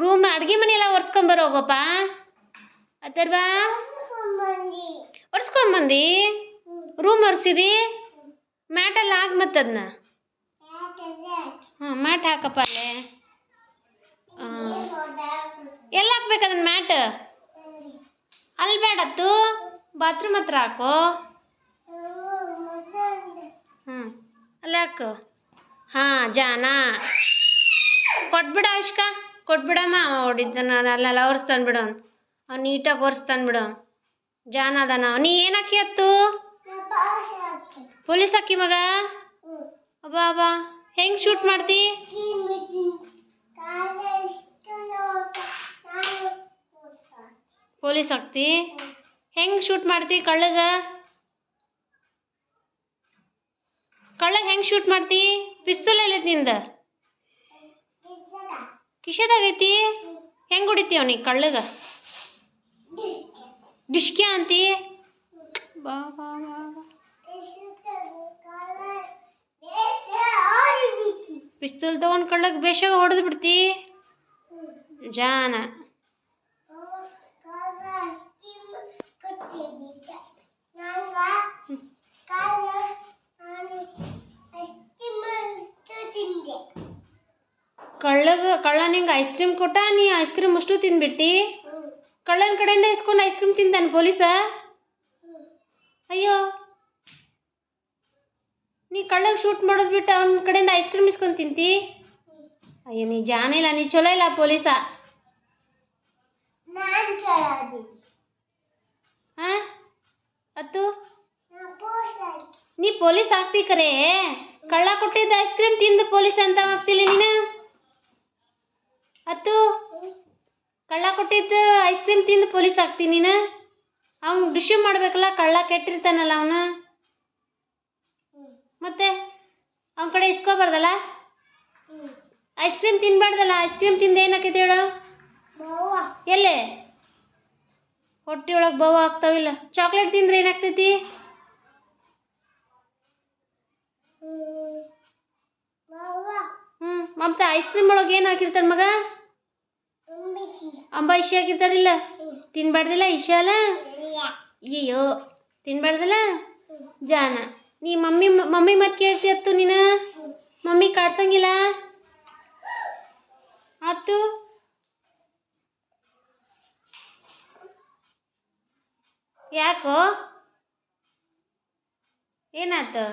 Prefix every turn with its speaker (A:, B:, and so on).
A: Room ಅಡುಗೆ ಮನೆ ಎಲ್ಲ ಒರೆಸ್ಕೊಂಬರೋ ಹೋಗಪ್ಪ. ಅಥರ್ವ ಒರೆಸ್ಕೊಂಬಂದು ರೂಮ್ ಒರೆಸಿದಿ ಮ್ಯಾಟೆಲ್ಲ ಹಾಕಿ ಮತ್ತದನ್ನ ಹಾಂ ಮ್ಯಾಟ್ ಹಾಕಪ್ಪ ಅಲ್ಲೇ. ಎಲ್ಲ ಹಾಕ್ಬೇಕು ಅದನ್ನ ಮ್ಯಾಟ್ ಅಲ್ಲಿ ಬೇಡತ್ತು ಬಾತ್ರೂಮ್ ಹತ್ರ ಹಾಕು. ಹ್ಞೂ ಅಲ್ಲಿ ಹಾಕು. ಹಾಂ ಜಾನ ಕೊಟ್ಬಿಡ ಅಷ್ಕ ಕೊಟ್ಬಿಡಮ್ಮ. ಹೊಡಿತಾನ ಅಲ್ಲೆಲ್ಲ ಒರೆಸ್ತಾನೆ ಬಿಡು ಅವ್ನು ನೀಟಾಗಿ ಒರೆಸ್ತಾನೆ ಬಿಡು. ಜಾನ ಅದಾನ. ನೀ ಏನು ಹಾಕಿ ಅತ್ತು ಪೊಲೀಸ್ ಹಾಕಿ ಮಗ. ಅಬ್ಬಾ ಅಬ್ಬಾ ಹೆಂಗೆ ಶೂಟ್ ಮಾಡ್ತಿ? ಪೊಲೀಸ್ ಹಾಕ್ತಿ ಹೆಂಗೆ ಶೂಟ್ ಮಾಡ್ತಿ ಕಳ್ಳಗ? ಕಳ್ಳಗೆ ಹೆಂಗೆ ಶೂಟ್ ಮಾಡ್ತಿ? ಪಿಸ್ತೂಲ್ ಎಲ್ಲೈತಿ ನಿಂದ? ಕಿಶೆದಾಗೈತಿ. ಹೆಂಗೆ ಹೊಡಿತಿ ಅವನಿಗೆ ಕಳ್ಳಗ? ಡಿಶ್ಕ್ಯಾ ಅಂತಿ. ಬಾ ಬಾ ಬಾ ಪಿಸ್ತೂಲ್ ತೊಗೊಂಡು ಕಳ್ಳಗೆ ಬೇಷಾಗ ಹೊಡೆದು ಬಿಡ್ತಿ ಜಾನ. ಕಳ್ಳ ನಿಂಗೆ ಐಸ್ ಕ್ರೀಮ್ ಕೊಟ್ಟ, ನೀ ಐಸ್ ಕ್ರೀಮ್ ಅಷ್ಟು ತಿಂದ್ಬಿಟ್ಟು ಕಳ್ಳನ ಕಡೆಯಿಂದ ಇಸ್ಕೊಂಡು ಐಸ್ ಕ್ರೀಮ್ ತಿಂತಾನೆ ಪೊಲೀಸ? ಅಯ್ಯೋ ನೀ ಕಳ್ಳಗೆ ಶೂಟ್ ಮಾಡೋದು ಬಿಟ್ಟು ಅವನ ಕಡೆಯಿಂದ ಐಸ್ ಕ್ರೀಮ್ ಇಸ್ಕೊಂಡು ತಿಂತಿ? ಅಯ್ಯೋ ನೀ ಜಾನ ಇಲ್ಲ, ನೀ ಚಲೋ ಇಲ್ಲ ಪೊಲೀಸ. ಹಾಂ ಅತ್ತು ನೀ ಪೊಲೀಸ್ ಆಗ್ತಿ ಕರೆ, ಕಳ್ಳ ಕೊಟ್ಟಿದ್ದ ಐಸ್ ಕ್ರೀಮ್ ತಿಂದು ಪೊಲೀಸ್ ಅಂತ ಆಗ್ತಿಲ್ಲ ನೀನು? ಅತ್ತು ಕಳ್ಳ ಕೊಟ್ಟಿದ್ದು ಐಸ್ ಕ್ರೀಮ್ ತಿಂದು ಪೊಲೀಸ್ ಆಗ್ತೀನಿ ನೀನು? ಅವ್ನು ರಿಸೀವ್ ಮಾಡಬೇಕಲ್ಲ, ಕಳ್ಳ ಕೆಟ್ಟಿರ್ತಾನಲ್ಲ ಅವನು. ಮತ್ತೆ ಅವನ ಕಡೆ ಇಸ್ಕೋಬಾರ್ದಲ್ಲ? ಐಸ್ ಕ್ರೀಮ್ ತಿನ್ಬಾರ್ದಲ್ಲ? ಐಸ್ ಕ್ರೀಮ್ ತಿಂದು ಏನಾಕೈತೆ ಹೇಳು? ಎಲ್ಲೇ ಹೊಟ್ಟೆ ಒಳಗೆ ಬಹು ಆಗ್ತಾವಿಲ್ಲ. ಚಾಕ್ಲೇಟ್ ತಿಂದ್ರೆ ಏನಾಗ್ತೈತಿ? ಮತ್ತೆ ಐಸ್ ಕ್ರೀಮ್ ಒಳಗೆ ಏನು ಹಾಕಿರ್ತಾರೆ ಮಗ? ಅಂಬ ಇಶಿ ಹಾಕಿರ್ತಾರಿಲ್ಲ? ತಿನ್ಬಾರ್ದಿಲ್ಲ ಇಶಿ ಅಲ್ಲ? ಅಯ್ಯೋ ತಿನ್ಬಾರ್ದಲ್ಲ ಜಾನ. ನೀ ಮಮ್ಮಿ ಮತ್ತೆ ಕೇಳ್ತಿಯತ್ತು ನೀನು? ಮಮ್ಮಿ ಕಾಡ್ಸಂಗಿಲ್ಲ ಆತು? ಯಾಕೋ ಏನಾಯ್ತು?